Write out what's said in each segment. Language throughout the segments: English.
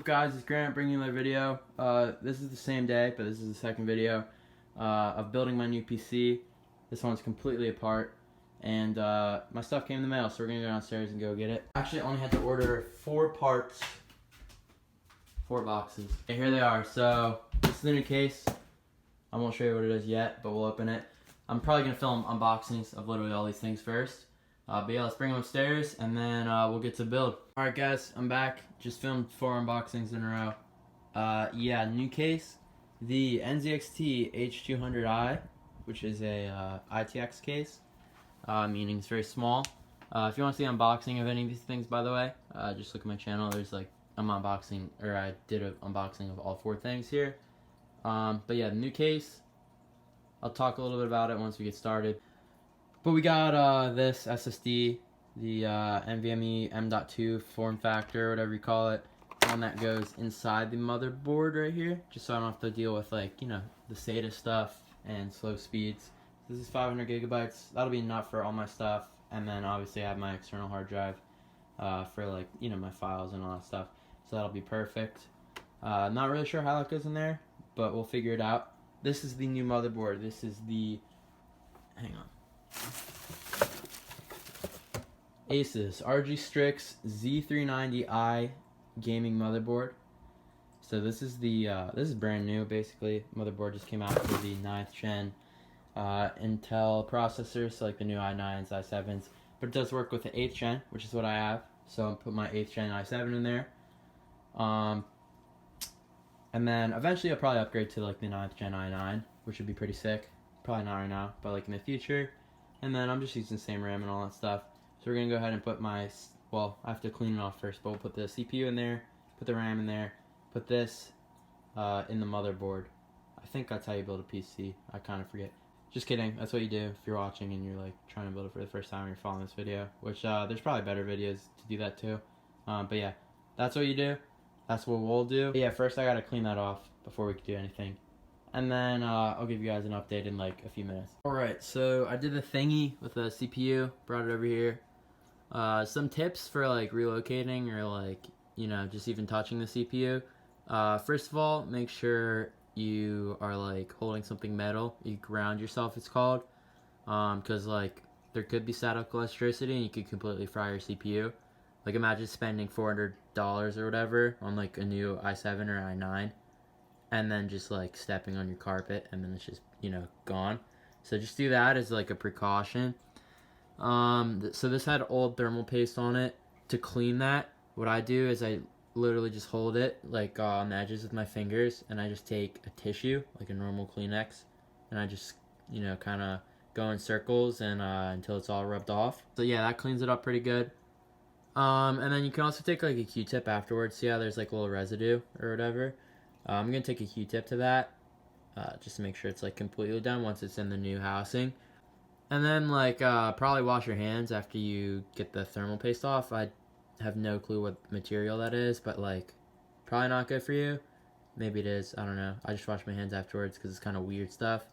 guys, it's Grant bringing you another video. This is the same day, but this is the second video of building my new PC. This one's completely apart, and my stuff came in the mail, so we're gonna go downstairs and go get it. Actually, I only had to order 4 parts, 4 boxes. Okay, here they are. So this is the new case. I won't show you what it is yet, but we'll open it. I'm probably gonna film unboxings of literally all these things first. But yeah, let's bring them upstairs and then we'll get to build. Alright guys, I'm back. Just filmed 4 unboxings in a row. Yeah, new case. The NZXT H200i, which is a ITX case, meaning it's very small. If you want to see unboxing of any of these things, by the way, just look at my channel. There's like, I did an unboxing of all 4 things here. But yeah, the new case. I'll talk a little bit about it once we get started. But we got this SSD, the NVMe M.2 form factor, whatever you call it, one that goes inside the motherboard right here, just so I don't have to deal with, like, you know, the SATA stuff and slow speeds. This is 500 gigabytes. That'll be enough for all my stuff, and then obviously I have my external hard drive for, like, you know, my files and all that stuff. So that'll be perfect. Not really sure how that goes in there, but we'll figure it out. This is the new motherboard. This is the, hang on, Asus RG Strix Z390i gaming motherboard. So this is the this is brand new basically. Motherboard just came out for the 9th gen Intel processors, so like the new i9s, i7s, but it does work with the 8th gen, which is what I have. So I'll put my 8th gen i7 in there. And then eventually I'll probably upgrade to like the 9th gen i9, which would be pretty sick. Probably not right now, but like in the future. And then I'm just using the same RAM and all that stuff. So we're going to go ahead and put my, well, I have to clean it off first, but we'll put the CPU in there, put the RAM in there, put this in the motherboard. I think that's how you build a PC. I kind of forget. Just kidding. That's what you do if you're watching and you're like trying to build it for the first time and you're following this video, which there's probably better videos to do that too. But yeah, that's what you do. That's what we'll do. But yeah, first I got to clean that off before we can do anything. And then I'll give you guys an update in like a few minutes. Alright, so I did the thingy with the CPU, brought it over here. Some tips for like relocating or like, you know, just even touching the CPU. First of all, make sure you are like holding something metal. You ground yourself, it's called. Because like there could be static electricity and you could completely fry your CPU. Like imagine spending $400 or whatever on like a new i7 or i9. And then just like stepping on your carpet and then it's just, you know, gone. So just do that as like a precaution. So this had old thermal paste on it. To clean that, what I do is I literally just hold it like on the edges with my fingers, and I just take a tissue, like a normal Kleenex, and I just, you know, kind of go in circles and until it's all rubbed off. So yeah, that cleans it up pretty good. And then you can also take like a Q-tip afterwards. See how there's like a little residue or whatever? I'm going to take a Q-tip to that, just to make sure it's like completely done once it's in the new housing. And then like probably wash your hands after you get the thermal paste off. I have no clue what material that is, but like probably not good for you. Maybe it is, I don't know. I just wash my hands afterwards because it's kind of weird stuff.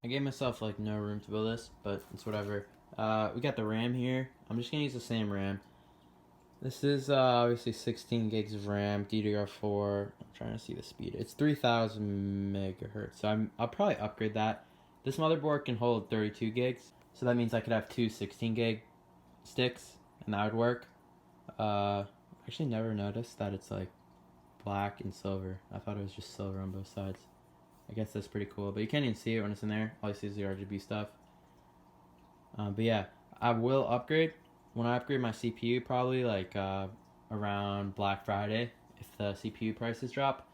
I gave myself like no room to build this, but it's whatever. We got the RAM here. I'm just going to use the same RAM. This is obviously 16 gigs of RAM, DDR4. I'm trying to see the speed. It's 3000 megahertz, so I'll probably upgrade that. This motherboard can hold 32 gigs, so that means I could have 2 16 gig sticks, and that would work. Actually never noticed that it's like black and silver. I thought it was just silver on both sides. I guess that's pretty cool, but you can't even see it when it's in there. All you see is the RGB stuff. But yeah, I will upgrade. When I upgrade my CPU, probably like around Black Friday, if the CPU prices drop,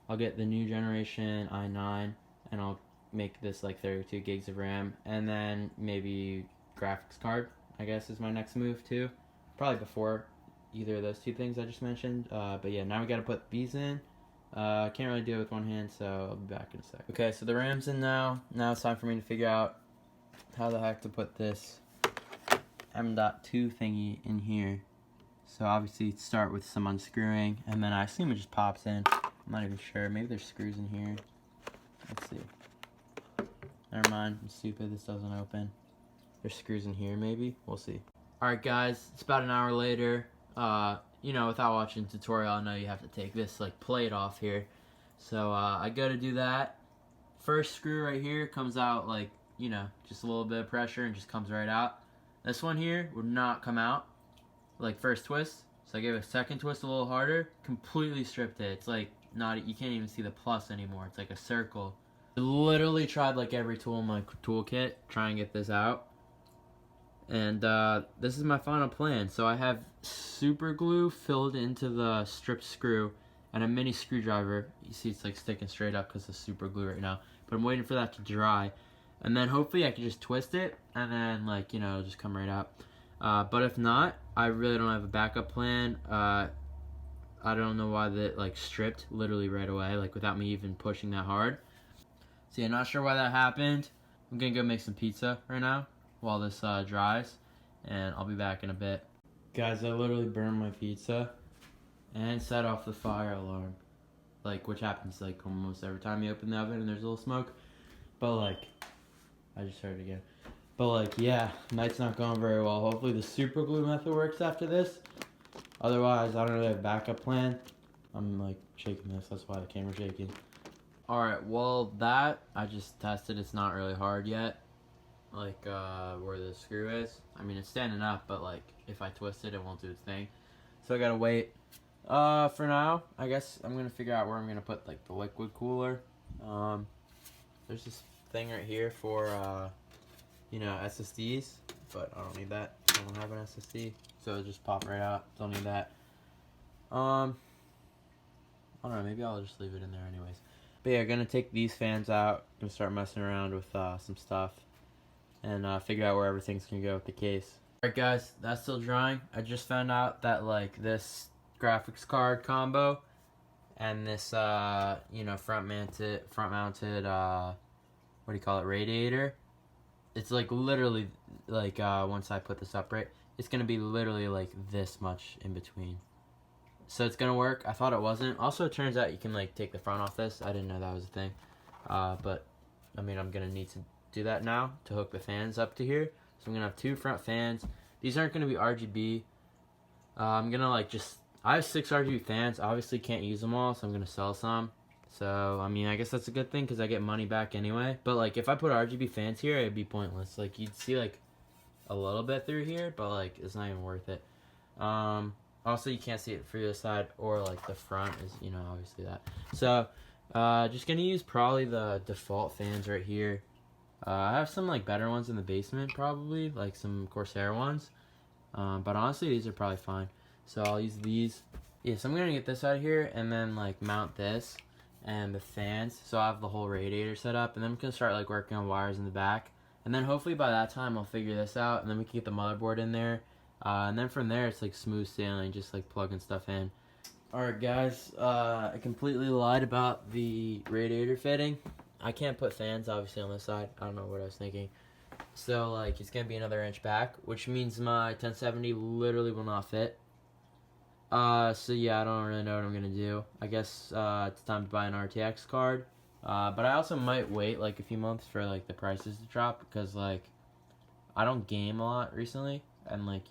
I'll get the new generation i9, and I'll make this like 32 gigs of RAM, and then maybe graphics card, I guess, is my next move too. Probably before either of those 2 things I just mentioned. But yeah, now we gotta put these in. Can't really do it with one hand, so I'll be back in a sec. Okay, so the RAM's in now. Now it's time for me to figure out how the heck to put this M.2 thingy in here. So obviously start with some unscrewing, and then I assume it just pops in. I'm not even sure. Maybe there's screws in here. Let's see. Never mind. I'm stupid. This doesn't open. There's screws in here maybe. We'll see. Alright guys, it's about an hour later. you know, without watching the tutorial, I know you have to take this like plate off here. So I go to do that. First screw right here comes out like, you know, just a little bit of pressure and just comes right out. This one here would not come out, like first twist. So I gave it a second twist a little harder, completely stripped it. It's like not, you can't even see the plus anymore. It's like a circle. I literally tried like every tool in my toolkit, try and get this out. And this is my final plan. So I have super glue filled into the stripped screw and a mini screwdriver. You see it's like sticking straight up because of super glue right now. But I'm waiting for that to dry. And then hopefully I can just twist it and then like, you know, it'll just come right out. But if not, I really don't have a backup plan. I don't know why that like stripped literally right away, like without me even pushing that hard. See, I'm not sure why that happened. I'm gonna go make some pizza right now while this dries, and I'll be back in a bit. Guys, I literally burned my pizza and set off the fire alarm, like, which happens like almost every time you open the oven and there's a little smoke. But like, I just heard it again. But like, yeah, night's not going very well. Hopefully the super glue method works after this. Otherwise, I don't really have a backup plan. I'm like shaking this, that's why the camera's shaking. Alright, well that, I just tested, it's not really hard yet. Like, where the screw is. I mean, it's standing up, but like, if I twist it, it won't do its thing. So I gotta wait. For now, I guess I'm gonna figure out where I'm gonna put like the liquid cooler. There's this thing right here for, you know, SSDs, but I don't need that. I don't have an SSD, so it'll just pop right out. Don't need that. I don't know, maybe I'll just leave it in there anyways. But yeah, gonna take these fans out, gonna start messing around with some stuff, and figure out where everything's gonna go with the case. Alright guys, that's still drying. I just found out that like this graphics card combo and this you know, front mounted what do you call it, radiator, it's like literally like once I put this up right, it's gonna be literally like this much in between. So it's gonna work. I thought it wasn't. Also, it turns out you can like take the front off this. I didn't know that was a thing. But I mean, I'm gonna need to do that now to hook the fans up to here. So I'm gonna have two front fans. These aren't gonna be RGB. I'm gonna like I have 6 RGB fans. Obviously can't use them all, so I'm gonna sell some. So I mean, I guess that's a good thing because I get money back anyway. But like, if I put RGB fans here, it'd be pointless. Like, you'd see like a little bit through here, but like, it's not even worth it. Also, you can't see it for the side or like the front is, you know, obviously that. So, just gonna use probably the default fans right here. I have some like better ones in the basement probably, like some Corsair ones. But honestly, these are probably fine. So I'll use these. Yeah, so I'm gonna get this out of here and then like mount this and the fans. So I have the whole radiator set up, and then I'm gonna start like working on wires in the back. And then hopefully by that time I'll figure this out, and then we can get the motherboard in there. And then from there, it's like smooth sailing, just like plugging stuff in. Alright guys, I completely lied about the radiator fitting. I can't put fans obviously on this side. I don't know what I was thinking. So like, it's gonna be another inch back, which means my 1070 literally will not fit. So yeah, I don't really know what I'm gonna do. I guess it's time to buy an RTX card. But I also might wait like a few months for like the prices to drop, because like, I don't game a lot recently, and like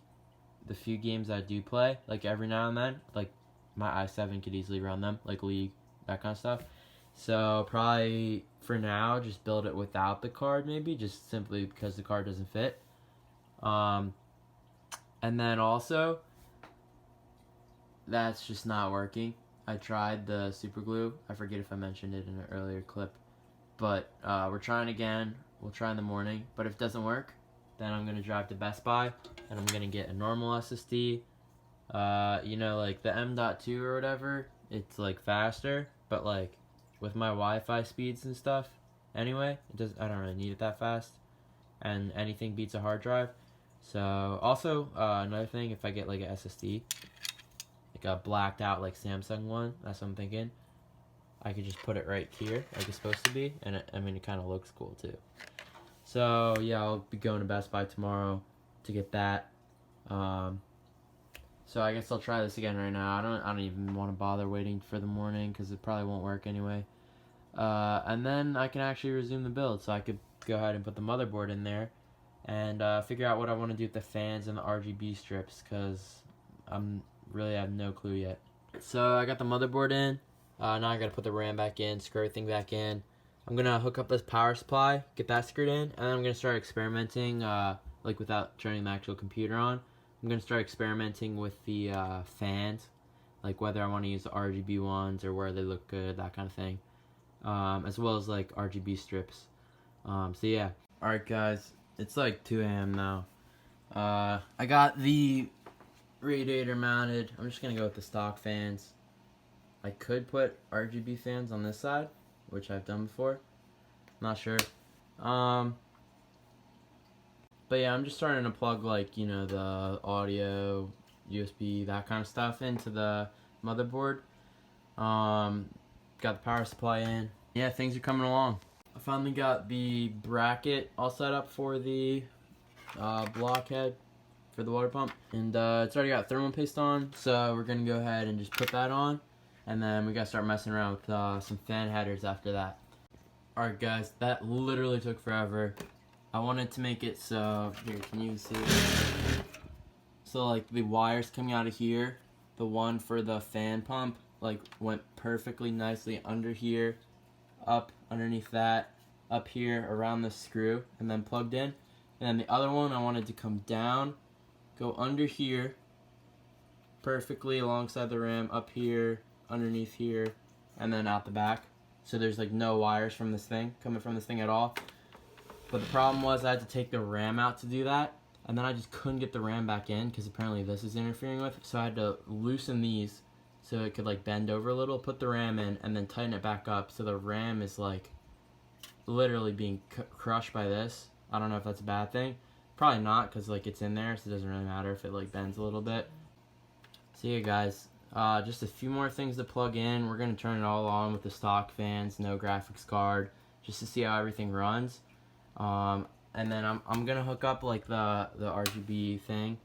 the few games I do play, like every now and then, like my i7 could easily run them, like League, that kind of stuff. So probably for now, just build it without the card, maybe, just simply because the card doesn't fit. And then also, that's just not working. I tried the super glue. I forget if I mentioned it in an earlier clip, but we're trying again. We'll try in the morning, but if it doesn't work, then I'm gonna drive to Best Buy and I'm gonna get a normal SSD. You know, like the M.2 or whatever, it's like faster, but like with my Wi-Fi speeds and stuff, anyway, I don't really need it that fast, and anything beats a hard drive. So also another thing, if I get like a SSD, like a blacked out like Samsung one, that's what I'm thinking, I could just put it right here like it's supposed to be, and it kind of looks cool too. So yeah, I'll be going to Best Buy tomorrow to get that. So I guess I'll try this again right now. I don't even want to bother waiting for the morning because it probably won't work anyway. And then I can actually resume the build, so I could go ahead and put the motherboard in there and figure out what I want to do with the fans and the RGB strips, because I'm really have no clue yet. So I got the motherboard in. Now I gotta put the RAM back in, screw everything back in. I'm gonna hook up this power supply, get that screwed in, and then I'm gonna start experimenting, like without turning the actual computer on. I'm gonna start experimenting with the fans, like whether I want to use the RGB ones or where they look good, that kind of thing, as well as like RGB strips. So yeah. Alright guys, it's like 2 a.m. now. I got the radiator mounted. I'm just gonna go with the stock fans. I could put RGB fans on this side, which I've done before. Not sure. But yeah, I'm just starting to plug, like, you know, the audio, USB, that kind of stuff into the motherboard. Got the power supply in. Yeah, things are coming along. I finally got the bracket all set up for the blockhead for the water pump, and it's already got thermal paste on, so we're gonna go ahead and just put that on, and then we gotta start messing around with some fan headers after that. Alright guys, that literally took forever. I wanted to make it so, here, can you see it? So like the wires coming out of here, the one for the fan pump, like went perfectly nicely under here, up underneath that, up here around the screw, and then plugged in. And then the other one I wanted to come down, go under here, perfectly alongside the rim, up here, underneath here, and then out the back. So there's like no wires from this thing, coming from this thing at all. But the problem was I had to take the RAM out to do that, and then I just couldn't get the RAM back in because apparently this is interfering with it. So I had to loosen these so it could like bend over a little, put the RAM in, and then tighten it back up. So the RAM is like literally being crushed by this. I don't know if that's a bad thing. Probably not, because like it's in there, so it doesn't really matter if it like bends a little bit. So yeah guys, just a few more things to plug in. We're gonna turn it all on with the stock fans, no graphics card, just to see how everything runs. And then I'm gonna hook up like the RGB thing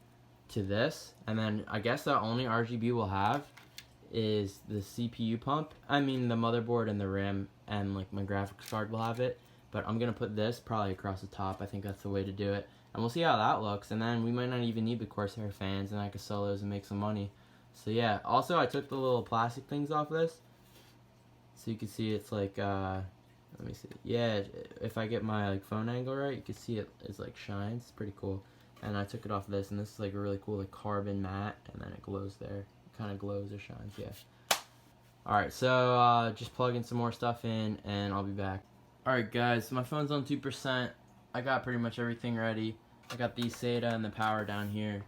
to this, and then I guess the only RGB we'll have is the CPU pump. I mean the motherboard and the RAM and like my graphics card will have it, but I'm gonna put this probably across the top. I think that's the way to do it, and we'll see how that looks. And then we might not even need the Corsair fans, and I could sell those and make some money. So yeah, also I took the little plastic things off this, so you can see it's like let me see. Yeah, if I get my like phone angle right, you can see it is like shines. It's pretty cool. And I took it off this, and this is like a really cool like carbon matte, and then it glows there. It kind of glows or shines, yeah. Alright, so just plugging some more stuff in, and I'll be back. Alright guys, my phone's on 2%. I got pretty much everything ready. I got the SATA and the power down here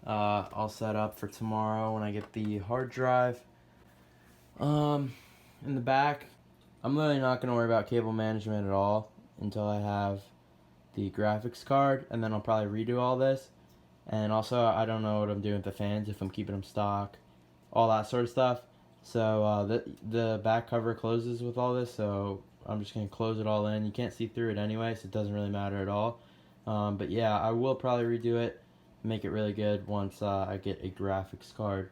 all set up for tomorrow when I get the hard drive. In the back, I'm really not going to worry about cable management at all until I have the graphics card, and then I'll probably redo all this. And also, I don't know what I'm doing with the fans, if I'm keeping them stock, all that sort of stuff. So the back cover closes with all this, so I'm just going to close it all in. You can't see through it anyway, so it doesn't really matter at all. But yeah, I will probably redo it, make it really good once I get a graphics card.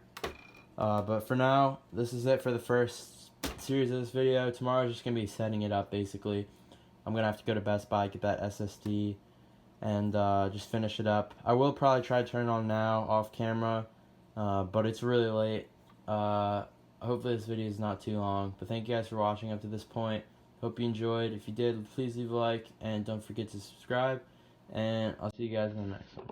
But for now, this is it for the first series of this video. Tomorrow's just going to be setting it up, basically. I'm going to have to go to Best Buy, get that SSD, and just finish it up. I will probably try to turn it on now, off camera, but it's really late. Hopefully this video is not too long, but thank you guys for watching up to this point. Hope you enjoyed. If you did, please leave a like, and don't forget to subscribe, and I'll see you guys in the next one.